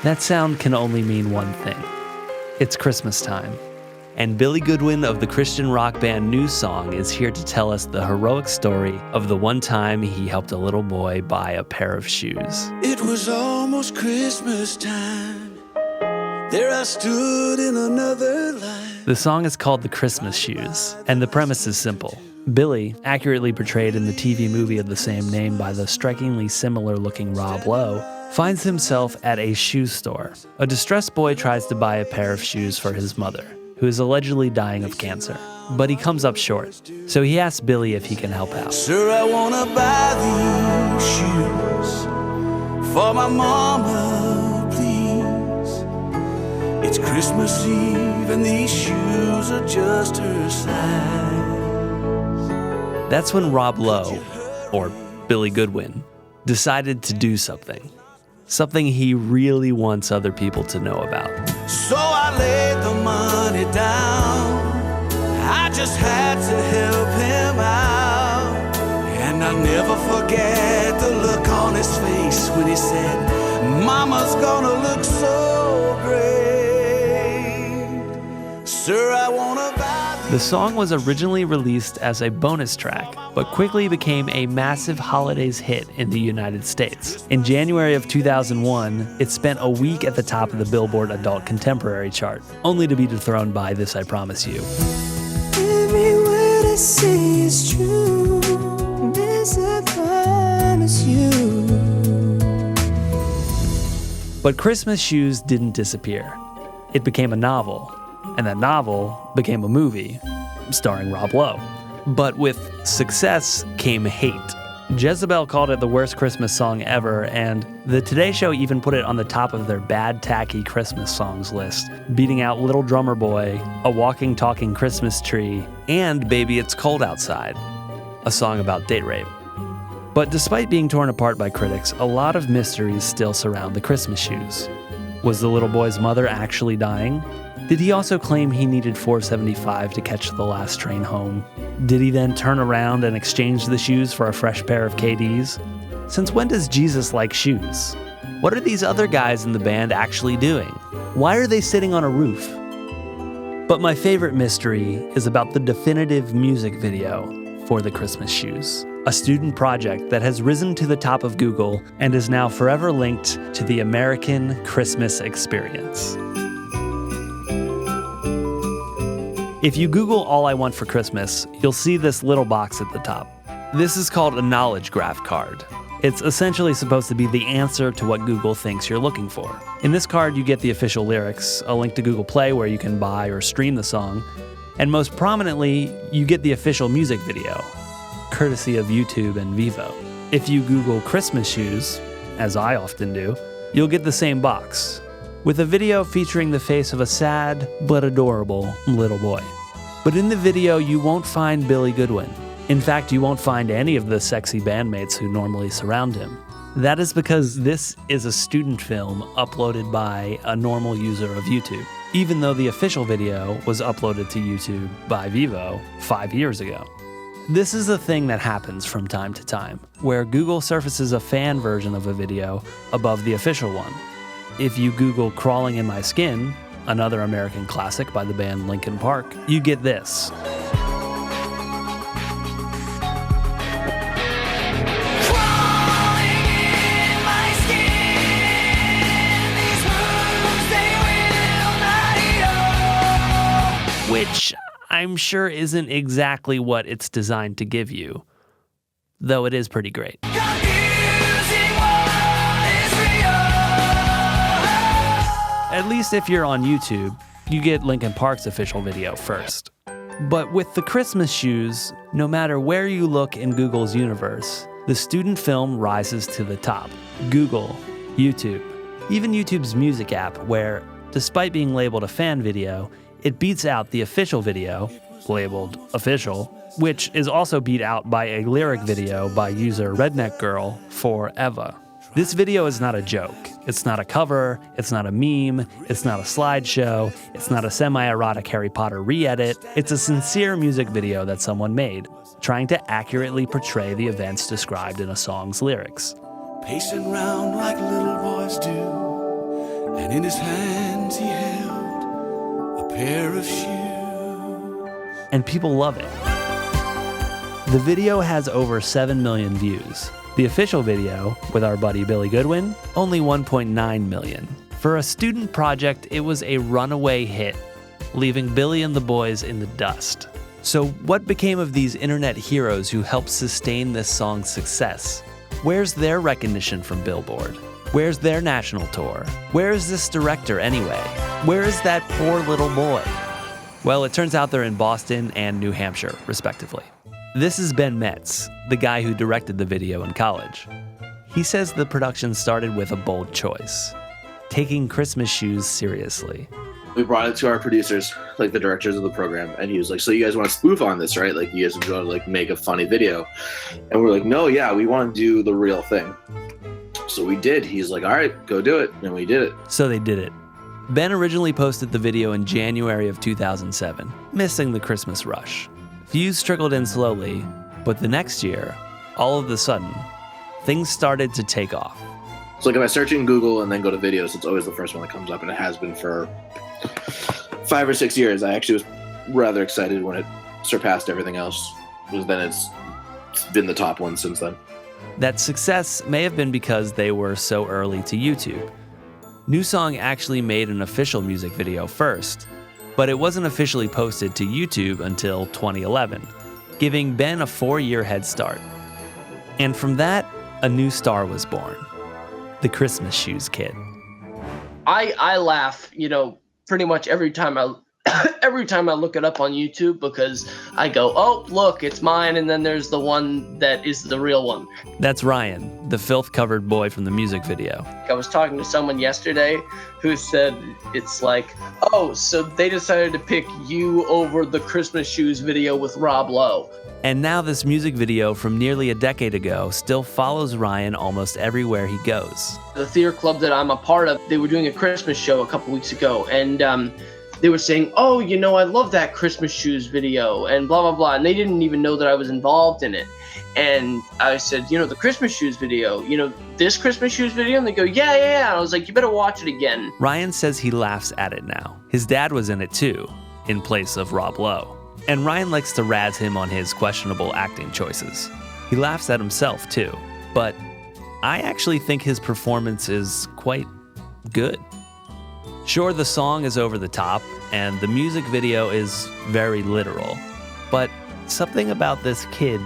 that sound can only mean one thing. It's Christmas time. And Billy Goodwin of the Christian rock band New Song is here to tell us the heroic story of the one time he helped a little boy buy a pair of shoes. It was almost Christmas time. There I stood in another line. The song is called The Christmas Shoes, and the premise is simple. Billy, accurately portrayed in the TV movie of the same name by the strikingly similar-looking Rob Lowe, finds himself at a shoe store. A distressed boy tries to buy a pair of shoes for his mother, who is allegedly dying of cancer. But he comes up short, so he asks Billy if he can help out. Sir, I wanna buy these shoes for my mama, please. It's Christmas Eve and these shoes are just her size. That's when Rob Lowe, or Billy Goodwin, decided to do something. Something he really wants other people to know about. So I laid the money down. I just had to help him out. And I'll never forget the look on his face when he said, Mama's gonna look so great. Sir, I wanna buy. The song was originally released as a bonus track, but quickly became a massive holidays hit in the United States. In January of 2001, it spent a week at the top of the Billboard Adult Contemporary chart, only to be dethroned by This I Promise You. Every word I say is true. This I promise you. But Christmas Shoes didn't disappear. It became a novel, and that novel became a movie starring Rob Lowe. But with success came hate. Jezebel called it the worst Christmas song ever, and the Today Show even put it on the top of their bad, tacky Christmas songs list, beating out Little Drummer Boy, A Walking, Talking Christmas Tree, and Baby It's Cold Outside, a song about date rape. But despite being torn apart by critics, a lot of mysteries still surround the Christmas Shoes. Was the little boy's mother actually dying? Did he also claim he needed $4.75 to catch the last train home? Did he then turn around and exchange the shoes for a fresh pair of KDs? Since when does Jesus like shoes? What are these other guys in the band actually doing? Why are they sitting on a roof? But my favorite mystery is about the definitive music video for the Christmas Shoes, a student project that has risen to the top of Google and is now forever linked to the American Christmas experience. If you Google All I Want for Christmas, you'll see this little box at the top. This is called a knowledge graph card. It's essentially supposed to be the answer to what Google thinks you're looking for. In this card, you get the official lyrics, a link to Google Play where you can buy or stream the song, and most prominently, you get the official music video, courtesy of YouTube and Vevo. If you Google Christmas Shoes, as I often do, you'll get the same box, with a video featuring the face of a sad but adorable little boy. But in the video, you won't find Billy Goodwin. In fact, you won't find any of the sexy bandmates who normally surround him. That is because this is a student film uploaded by a normal user of YouTube, even though the official video was uploaded to YouTube by Vevo 5 years ago. This is a thing that happens from time to time, where Google surfaces a fan version of a video above the official one. If you Google Crawling in My Skin, another American classic by the band Linkin Park, you get this. Crawling in my skin, these wounds they will not heal. Which I'm sure isn't exactly what it's designed to give you, though it is pretty great. At least if you're on YouTube, you get Linkin Park's official video first. But with the Christmas Shoes, no matter where you look in Google's universe, the student film rises to the top. Google, YouTube, even YouTube's music app, where, despite being labeled a fan video, it beats out the official video, labeled official, which is also beat out by a lyric video by user Redneck Girl for Eva. This video is not a joke. It's not a cover, it's not a meme, it's not a slideshow, it's not a semi-erotic Harry Potter re-edit. It's a sincere music video that someone made, trying to accurately portray the events described in a song's lyrics. Pacing round like little boys do, and in his hands he held a pair of shoes. And people love it. The video has over 7 million views. The official video, with our buddy Billy Goodwin, only 1.9 million. For a student project, it was a runaway hit, leaving Billy and the boys in the dust. So what became of these internet heroes who helped sustain this song's success? Where's their recognition from Billboard? Where's their national tour? Where is this director anyway? Where is that poor little boy? Well, it turns out they're in Boston and New Hampshire, respectively. This is Ben Metz, the guy who directed the video in college. He says the production started with a bold choice, taking Christmas Shoes seriously. We brought it to our producers, like the directors of the program, and he was like, so you guys want to spoof on this, right? Like, you guys want to like make a funny video. And we're like, no, yeah, we want to do the real thing. So we did. He's like, all right, go do it. And we did it. So they did it. Ben originally posted the video in January of 2007, missing the Christmas rush. Views trickled in slowly, but the next year, all of a sudden, things started to take off. So like if I search in Google and then go to videos, it's always the first one that comes up, and it has been for 5 or 6 years. I actually was rather excited when it surpassed everything else, because then it's been the top one since then. That success may have been because they were so early to YouTube. New Song actually made an official music video first, but it wasn't officially posted to YouTube until 2011, giving Ben a 4-year head start. And from that, a new star was born, the Christmas Shoes Kid. I laugh, pretty much every time I look it up on YouTube, because I go, oh, look, it's mine, and then there's the one that is the real one. That's Ryan, the filth-covered boy from the music video. I was talking to someone yesterday who said it's like, oh, so they decided to pick you over the Christmas Shoes video with Rob Lowe. And now this music video from nearly a decade ago still follows Ryan almost everywhere he goes. The theater club that I'm a part of, they were doing a Christmas show a couple weeks ago, and they were saying, oh, I love that Christmas Shoes video, and blah, blah, blah. And they didn't even know that I was involved in it. And I said, the Christmas Shoes video, this Christmas Shoes video? And they go, yeah. And I was like, you better watch it again. Ryan says he laughs at it now. His dad was in it too, in place of Rob Lowe. And Ryan likes to razz him on his questionable acting choices. He laughs at himself too, but I actually think his performance is quite good. Sure, the song is over the top, and the music video is very literal, but something about this kid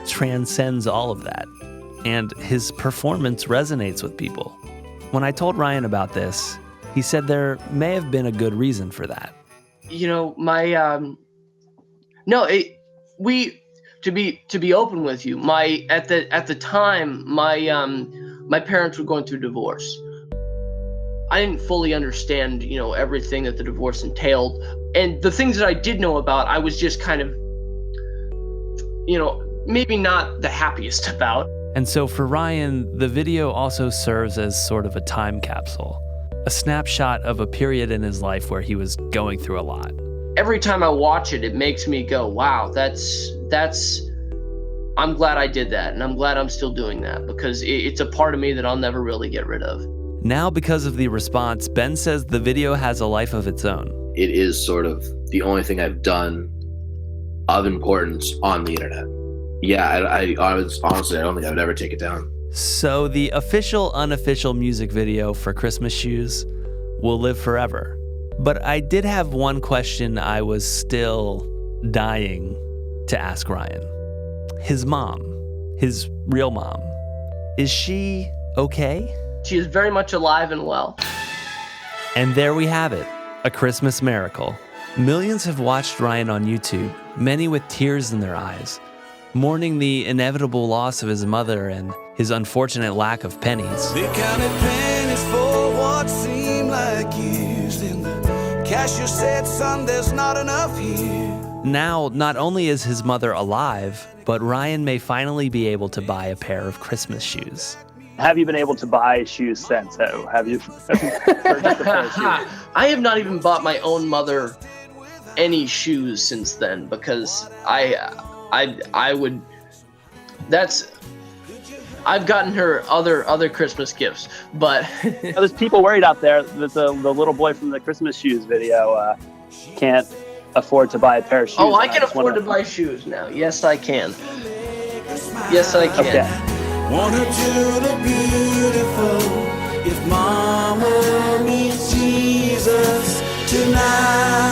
transcends all of that, and his performance resonates with people. When I told Ryan about this, he said there may have been a good reason for that. To be open with you, at the time, my parents were going through divorce. I didn't fully understand, everything that the divorce entailed. And the things that I did know about, I was just kind of, maybe not the happiest about. And so for Ryan, the video also serves as sort of a time capsule, a snapshot of a period in his life where he was going through a lot. Every time I watch it, it makes me go, wow, I'm glad I did that. And I'm glad I'm still doing that, because it's a part of me that I'll never really get rid of. Now, because of the response, Ben says the video has a life of its own. It is sort of the only thing I've done of importance on the internet. Yeah, I honestly, I don't think I would ever take it down. So the official, unofficial music video for Christmas Shoes will live forever. But I did have one question I was still dying to ask Ryan. His mom, his real mom, is she okay? She is very much alive and well. And there we have it, a Christmas miracle. Millions have watched Ryan on YouTube, many with tears in their eyes, mourning the inevitable loss of his mother and his unfortunate lack of pennies. They counted pennies for what seemed like years. Then the cashier said, son, there's not enough here. Now, not only is his mother alive, but Ryan may finally be able to buy a pair of Christmas shoes. Have you been able to buy shoes since? Have you purchased a pair of shoes? I have not even bought my own mother any shoes since then, because I would, I've gotten her other Christmas gifts, but There's people worried out there that the little boy from the Christmas shoes video can't afford to buy a pair of shoes. oh, I can afford to buy shoes now. Yes, I can. Yes, I can. Okay. Want her to look beautiful if mama meets Jesus tonight.